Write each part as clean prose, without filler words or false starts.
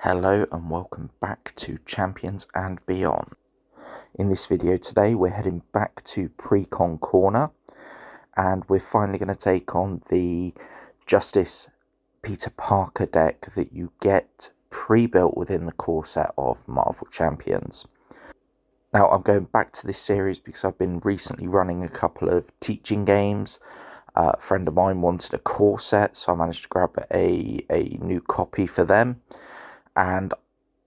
Hello and welcome back to Champions and Beyond. In this video today we're heading back to Precon Corner and we're finally going to take on the Justice Peter Parker deck that you get pre-built within the core set of Marvel Champions. Now I'm going back to this series because I've been recently running a couple of teaching games. A friend of mine wanted a core set, so I managed to grab a new copy for them. And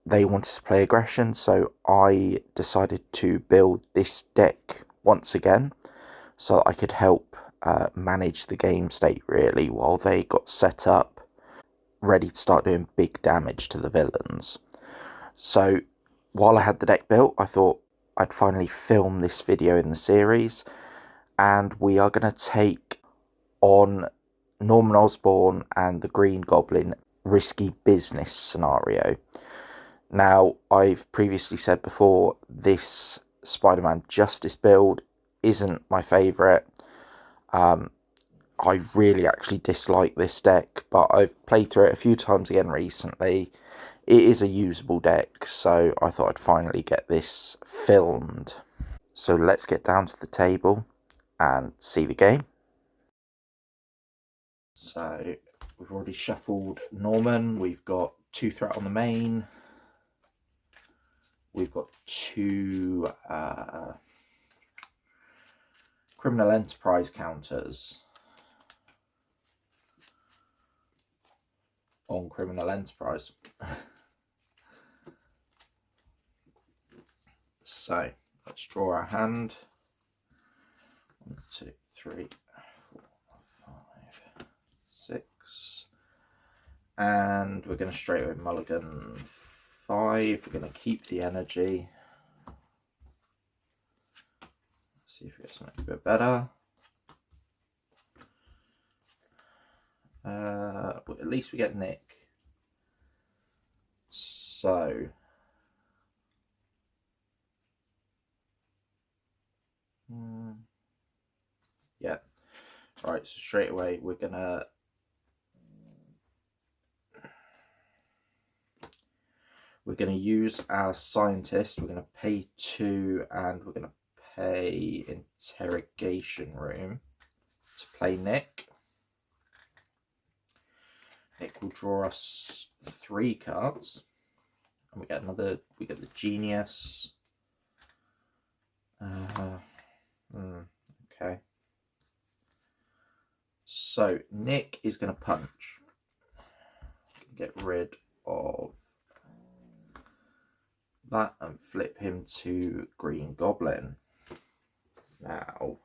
they wanted to play aggression, so I decided to build this deck once again so that I could help manage the game state really while they got set up ready to start doing big damage to the villains. So while I had the deck built, I thought I'd finally film this video in the series, and we are going to take on Norman Osborne and the Green Goblin risky business scenario. Now, I've previously said before, this Spider-Man Justice build isn't my favourite. I really actually dislike this deck, but I've played through it a few times again recently. It is a usable deck, so I thought I'd finally get this filmed. So let's get down to the table and see the game. So we've already shuffled Norman. We've got 2 threat on the main. We've got 2 criminal enterprise counters on criminal enterprise. So let's draw our hand. 1, 2, 3, 4, 5, 6. And we're going to straight away mulligan 5. We're going to keep the energy. See if we get something a bit better. But at least we get Nick. So yeah, right. So straight away we're gonna use our scientist. We're gonna pay 2, and we're gonna pay interrogation room to play Nick. Nick will draw us 3 cards, and we get the genius. Okay. So Nick is going to punch. Get rid of that and flip him to Green Goblin. Now,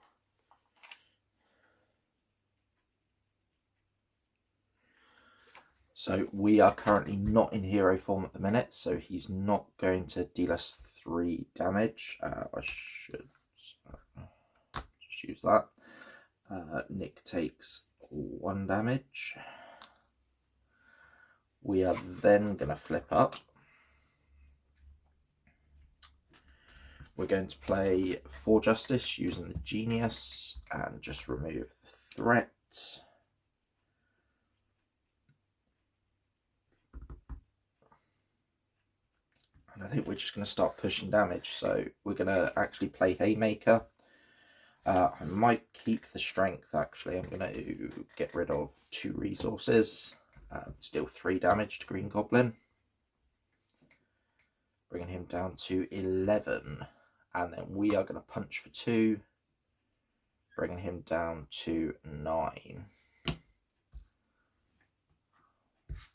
so we are currently not in hero form at the minute, so he's not going to deal us 3 damage. I should just use that. Nick takes 1 damage. We are then going to flip up. We're going to play 4 Justice using the Genius and just remove the threat. And I think we're just going to start pushing damage. So we're going to actually play Haymaker. I might keep the Strength actually. I'm going to get rid of 2 resources to deal 3 damage to Green Goblin. Bringing him down to 11. And then we are going to punch for 2, bringing him down to 9.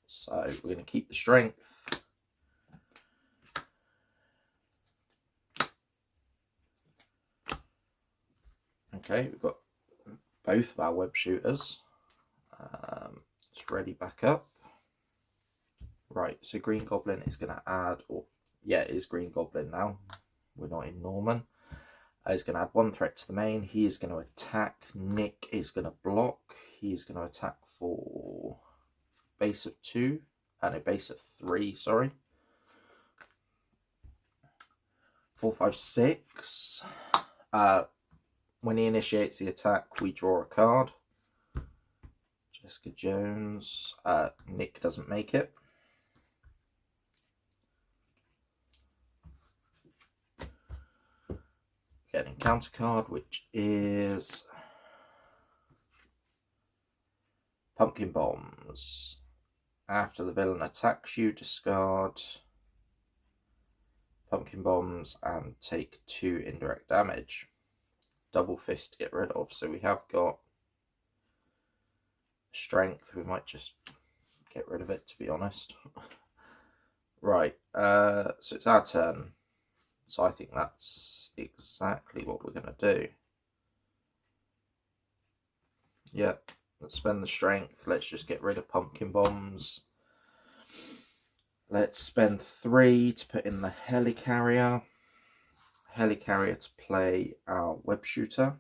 So we're going to keep the strength. Okay, we've got both of our web shooters. It's ready back up. Right, so Green Goblin is going to add, or yeah, it is Green Goblin now. We're not in Norman. He's going to add 1 threat to the main. He is going to attack. Nick is going to block. He is going to attack for base of 2. No, base of 3, sorry. 4, 5, 6. When he initiates the attack, we draw a card. Jessica Jones. Nick doesn't make it. get an encounter card, which is Pumpkin Bombs. After the villain attacks you, discard Pumpkin Bombs and take 2 indirect damage. Double Fist to get rid of. So we have got Strength. We might just get rid of it, to be honest. Right, so it's our turn. So I think that's exactly what we're going to do. Yeah, let's spend the Strength. Let's just get rid of Pumpkin Bombs. Let's spend 3 to put in the Helicarrier. Helicarrier to play our Web Shooter.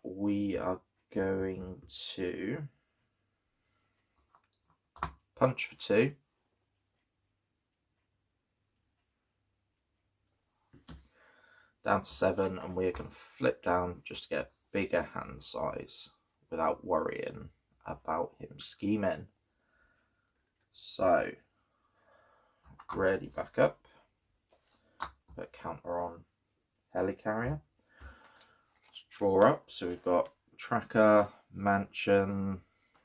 We are going to punch for 2. Down to 7, and we're going to flip down just to get a bigger hand size without worrying about him scheming. So, ready back up. Put counter on Helicarrier. Let's draw up. So we've got Tracker, Mansion,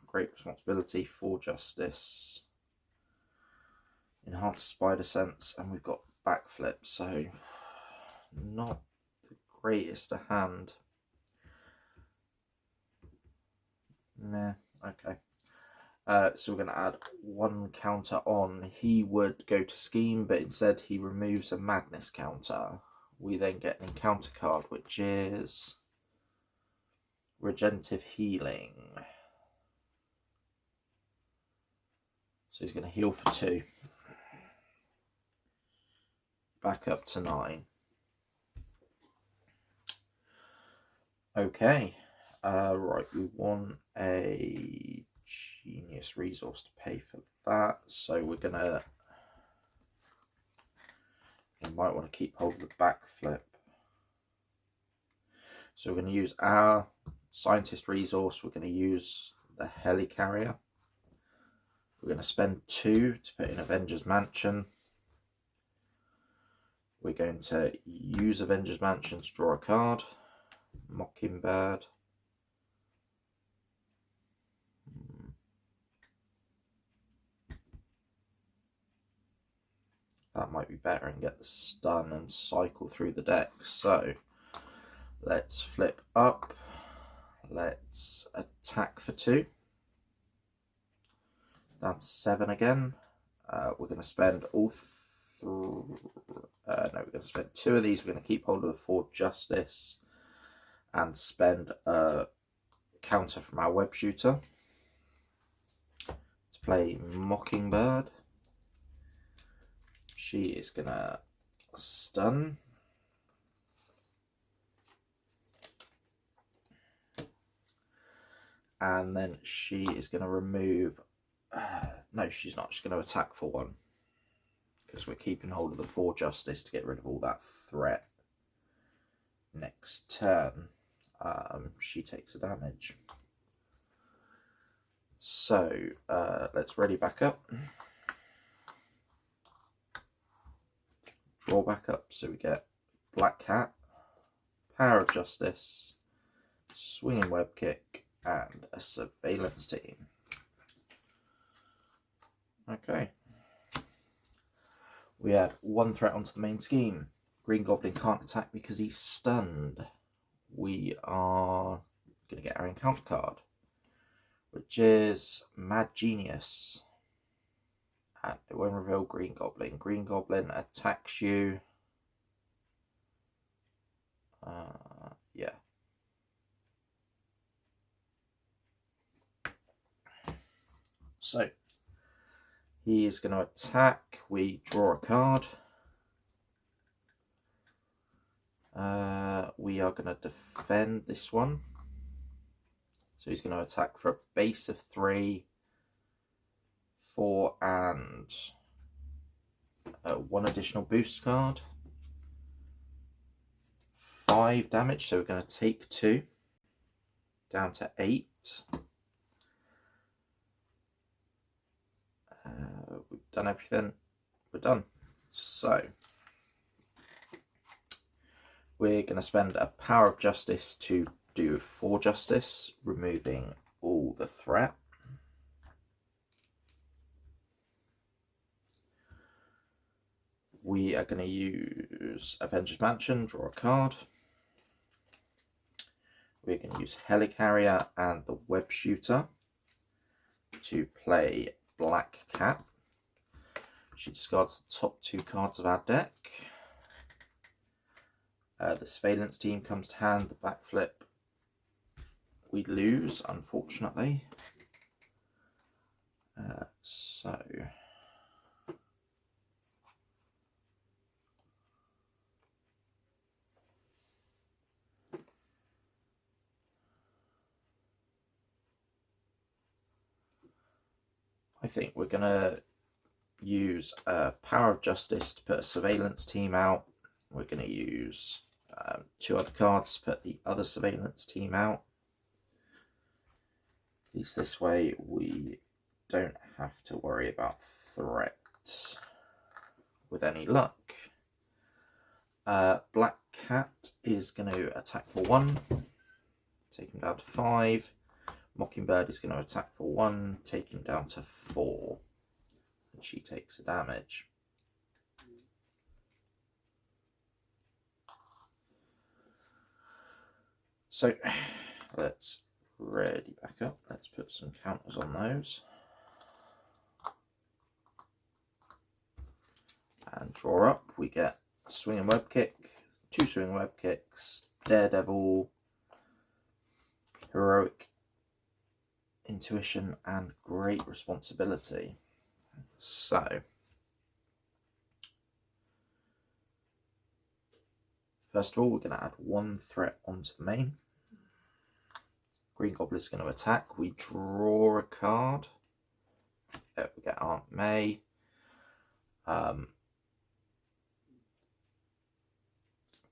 Great Responsibility, 4 Justice, Enhanced Spider Sense, and we've got Backflip. So, not the greatest a hand. Nah, okay. So we're going to add 1 counter on. He would go to Scheme, but instead he removes a Madness counter. We then get an encounter card, which is Regenerative Healing. So he's going to heal for 2. Back up to 9. Okay. Right, we want a Genius resource to pay for that. So we're going to... We might want to keep hold of the Backflip. So we're going to use our Scientist resource. We're going to use the Helicarrier. We're going to spend 2 to put in Avengers Mansion. We're going to use Avengers Mansion to draw a card. Mockingbird. That might be better and get the stun and cycle through the deck. So let's flip up. Let's attack for 2. Down to 7 again. We're going to spend all we're going to spend 2 of these. We're going to keep hold of the 4 Justice and spend a counter from our Web Shooter to play Mockingbird. She is going to stun. And then she is going to remove... no, she's not. She's going to attack for 1. Because we're keeping hold of the 4 Justice to get rid of all that threat. Next turn, she takes a damage. So, let's ready back up. Draw back up, so we get Black Cat, Power of Justice, Swinging Web Kick, and a Surveillance Team. Okay. We add 1 threat onto the main scheme. Green Goblin can't attack because he's stunned. We are going to get our encounter card, which is Mad Genius. And it won't reveal Green Goblin. Green Goblin attacks you. Yeah. So, he is going to attack. We draw a card. We are going to defend this one. So he's going to attack for a base of 3, 4, and 1 additional boost card. 5 damage, so we're going to take 2. Down to 8. done everything, we're done. So we're going to spend a power of justice to do 4 justice, removing all the threat. We are going to use Avengers Mansion, draw a card. We're going to use Helicarrier and the Web Shooter to play Black Cat. She discards the top 2 cards of our deck. The Surveillance Team comes to hand, the backflip. We lose, unfortunately. So I think we're going to use Power of Justice to put a Surveillance Team out. We're going to use 2 other cards to put the other Surveillance Team out. At least this way we don't have to worry about threats with any luck. Black Cat is going to attack for 1, take him down to 5. Mockingbird is going to attack for 1, take him down to 4. And she takes a damage. So let's ready back up. Let's put some counters on those. And draw up. We get a swing and web kick, 2 swing and web kicks, Daredevil, Heroic Intuition, and Great Responsibility. So first of all, we're going to add 1 threat onto the main. Green Goblin is going to attack. We draw a card. We get Aunt May.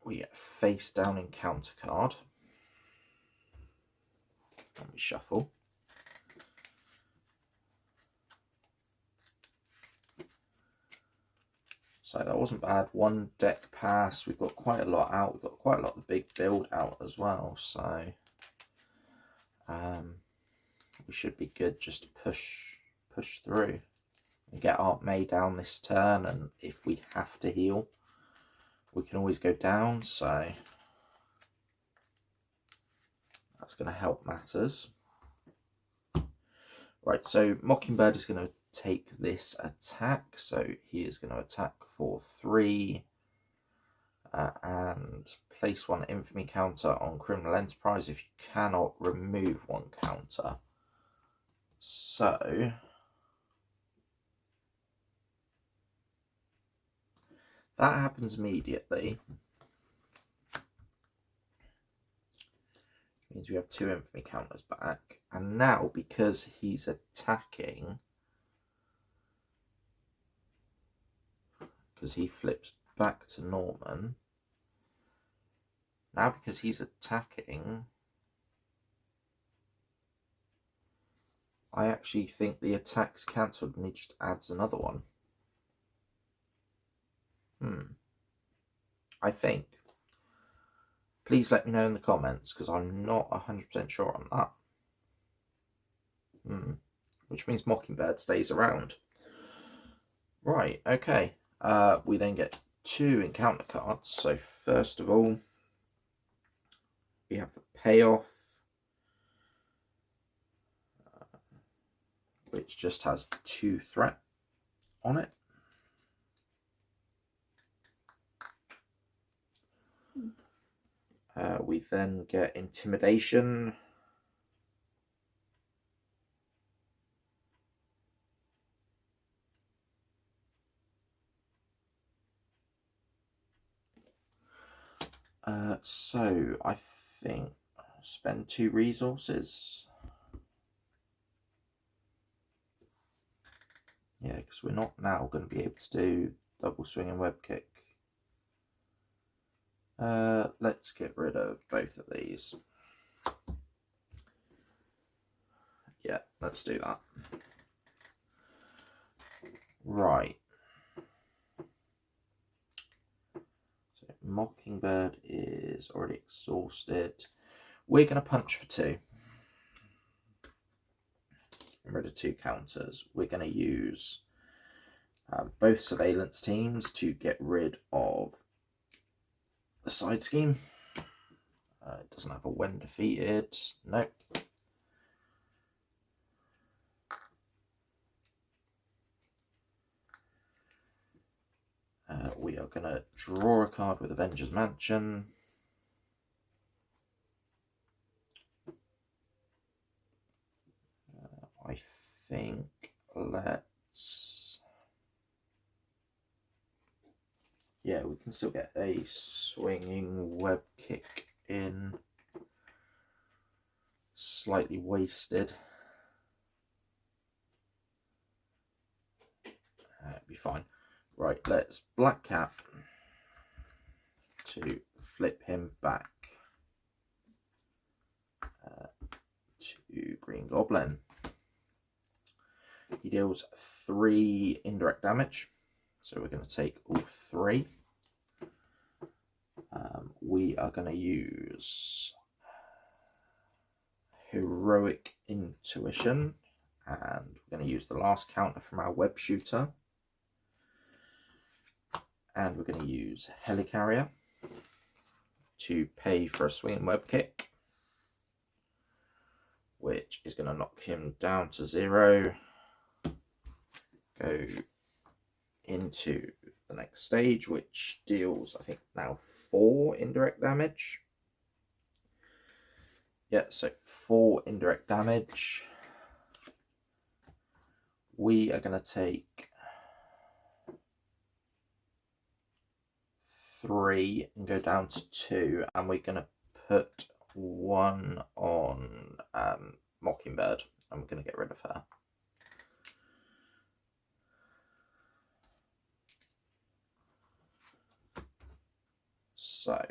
We get face down encounter card. And we shuffle. So that wasn't bad. 1 deck pass. We've got quite a lot out. We've got quite a lot of the big build out as well. So we should be good just to push through and get Aunt May down this turn. And if we have to heal, we can always go down. So that's going to help matters. Right, so Mockingbird is going to take this attack. So he is going to attack for 3 and place 1 infamy counter on Criminal Enterprise if you cannot remove 1 counter. So that happens immediately. Means we have 2 infamy counters back. And now, because he's attacking, because he flips back to Norman, now because he's attacking, I actually think the attack's cancelled and he just adds another one. I think. Please let me know in the comments, because I'm not 100% sure on that. Which means Mockingbird stays around. Right, okay. We then get 2 encounter cards. So first of all, we have the Payoff, which just has 2 threat on it. We then get Intimidation. So I think I'll spend 2 resources. Yeah, because we're not now going to be able to do double swing and web kick. Let's get rid of both of these. Yeah, let's do that. Right. So Mockingbird is already exhausted. We're going to punch for 2. Get rid of 2 counters. We're going to use both surveillance teams to get rid of the side scheme. It doesn't have a when defeated. Nope. We are going to draw a card with Avengers Mansion. I think let's... Yeah, we can still get a swinging web kick in. Slightly wasted. It'll be fine. Right, let's Black Cat to flip him back to Green Goblin. He deals 3 indirect damage, so we're going to take all 3. We are going to use Heroic Intuition, and we're going to use the last counter from our web shooter. And we're going to use Helicarrier to pay for a swinging web kick, which is going to knock him down to 0. Go into the next stage, which deals, I think, now 4 indirect damage. Yeah, so 4 indirect damage. We are going to take 3 and go down to 2, and we're going to put 1 on Mockingbird, and we're going to get rid of her. So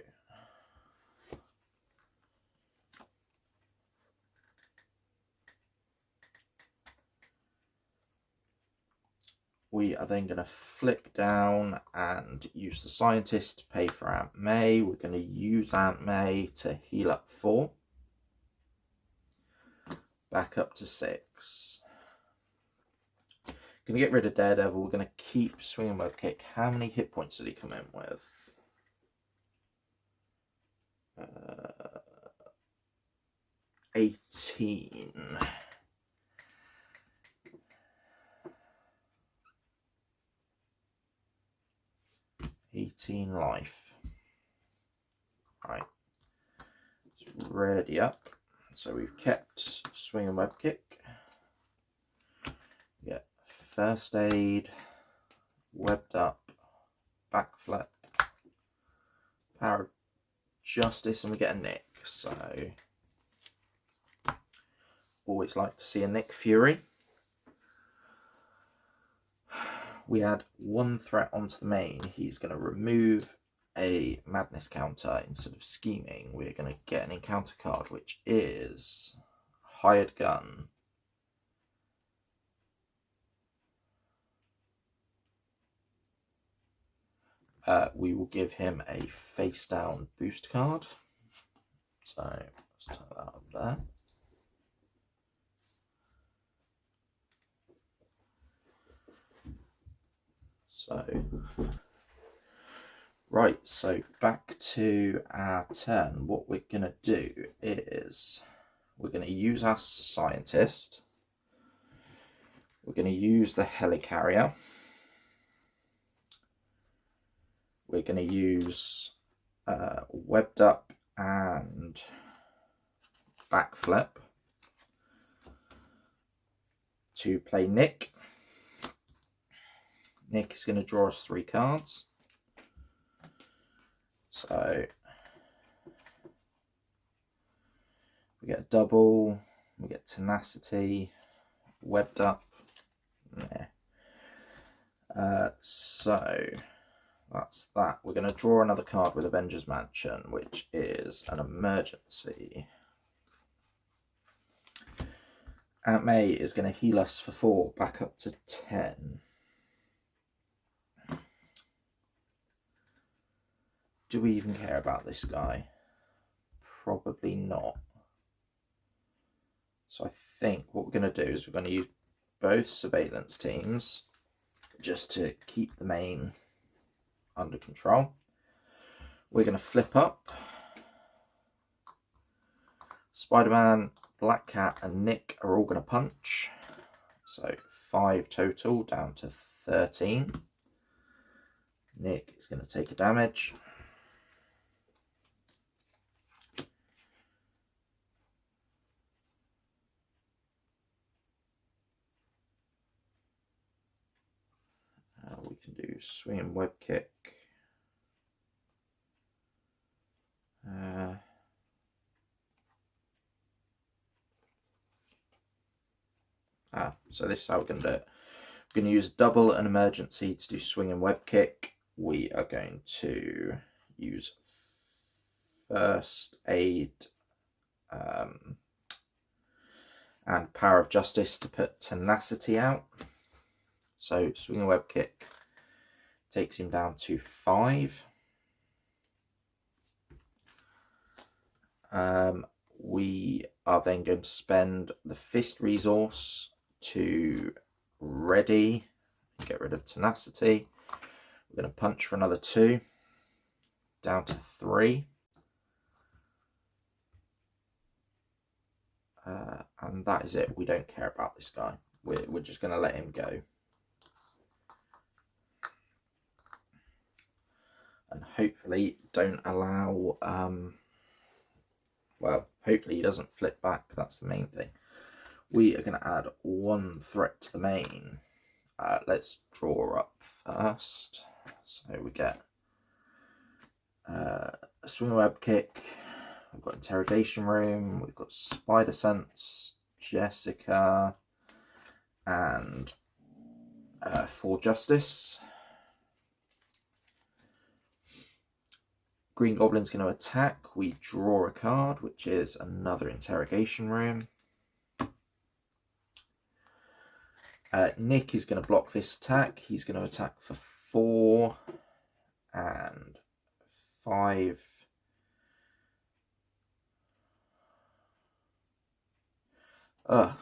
we are then going to flip down and use the Scientist to pay for Aunt May. We're going to use Aunt May to heal up 4. Back up to 6. Going to get rid of Daredevil. We're going to keep Swinging Web Kick. How many hit points did he come in with? 18. 18 life. Right. It's ready up. So we've kept Swing and Web Kick. Get First Aid, Webbed Up, Backflip, Power of Justice, and we get a Nick. So always like to see a Nick Fury. We add 1 threat onto the main. He's going to remove a Madness counter instead of Scheming. We're going to get an encounter card, which is Hired Gun. We will give him a face down boost card. So let's turn that up there. So, right, so back to our turn. What we're going to do is we're going to use our Scientist. We're going to use the Helicarrier. We're going to use Webbed Up and Backflip to play Nick. Nick is going to draw us 3 cards. So we get a double, we get Tenacity, Webbed Up. So that's that. We're going to draw another card with Avengers Mansion, which is an emergency. Aunt May is going to heal us for 4, back up to 10. do we even care about this guy? Probably not. So I think what we're going to do is we're going to use both surveillance teams just to keep the main under control. We're going to flip up. Spider-Man, Black Cat and Nick are all going to punch. So 5 total down to 13. Nick is going to take a damage. We can do swing and web kick. So this is how we're going to do it. We're going to use double and emergency to do swing and web kick. We are going to use first aid and power of justice to put tenacity out. So swing and web kick takes him down to 5. We are then going to spend the fist resource to ready, get rid of tenacity. We're going to punch for another 2, down to 3. And that is it. We don't care about this guy. We're just going to let him go. And hopefully don't allow, well, hopefully he doesn't flip back. That's the main thing. We are going to add 1 threat to the main. Let's draw up first. So we get a swing web kick. We've got interrogation room. We've got spider sense, Jessica, and for justice. Green Goblin's going to attack. We draw a card, which is another interrogation room. Nick is going to block this attack. He's going to attack for 4 and 5. Well,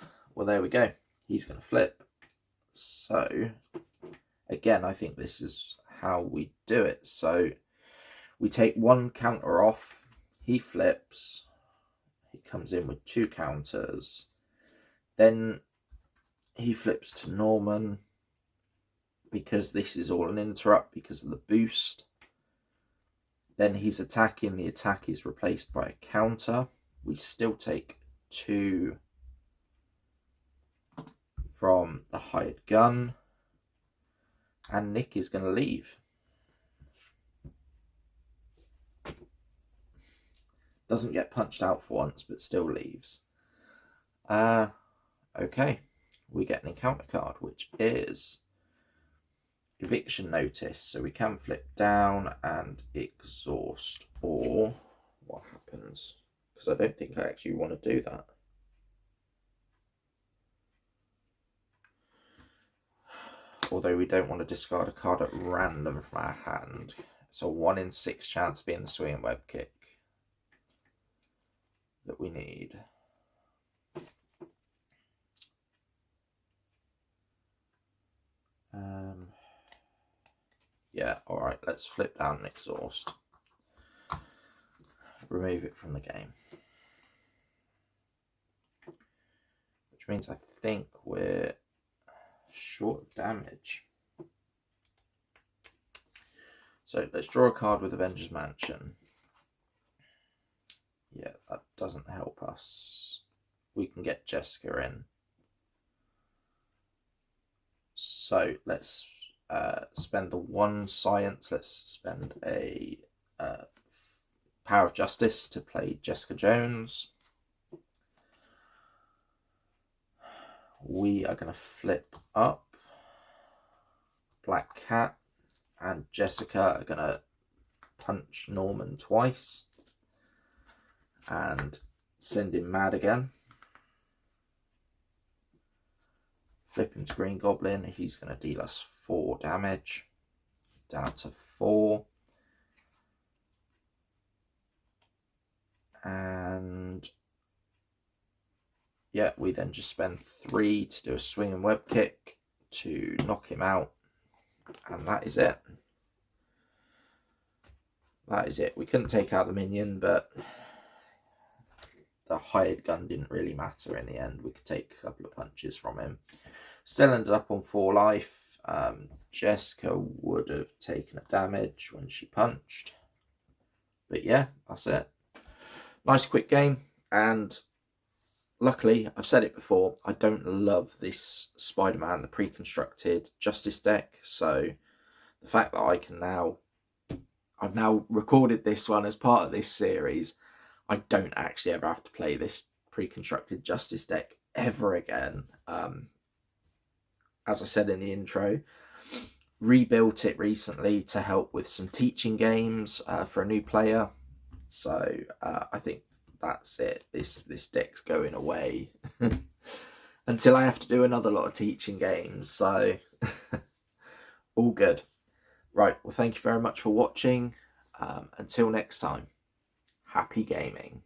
there we go. He's going to flip. So, again, I think this is how we do it. So, we take 1 counter off. He flips. He comes in with 2 counters. Then he flips to Norman because this is all an interrupt because of the boost. Then he's attacking. The attack is replaced by a counter. We still take 2 from the hired gun. And Nick is going to leave. Doesn't get punched out for once, but still leaves. Okay. We get an encounter card, which is eviction notice. So we can flip down and exhaust, or what happens? Because I don't think I actually want to do that. Although we don't want to discard a card at random from our hand. It's a 1 in 6 chance of being the swing and web kick that we need. Yeah, alright, let's flip down and exhaust. Remove it from the game. Which means I think we're short of damage. So let's draw a card with Avengers Mansion. Yeah, that doesn't help us. We can get Jessica in. So let's spend the 1 science. Let's spend a power of justice to play Jessica Jones. We are going to flip up. Black Cat and Jessica are going to punch Norman twice and send him mad again. Flip him to Green Goblin. He's going to deal us 4 damage. Down to 4. yeah, we then just spend 3 to do a swing and web kick to knock him out, and that is it. That is it. We couldn't take out the minion, but the hired gun didn't really matter in the end. We could take a couple of punches from him. Still ended up on 4 life. Jessica would have taken a damage when she punched. But yeah, that's it. Nice quick game. And luckily, I've said it before, I don't love this Spider-Man, the pre-constructed Justice deck. So the fact that I've now recorded this one as part of this series, I don't actually ever have to play this pre-constructed Justice deck ever again. As I said in the intro, rebuilt it recently to help with some teaching games for a new player. So I think that's it. This deck's going away until I have to do another lot of teaching games. So all good. Right, well, thank you very much for watching. Until next time, happy gaming.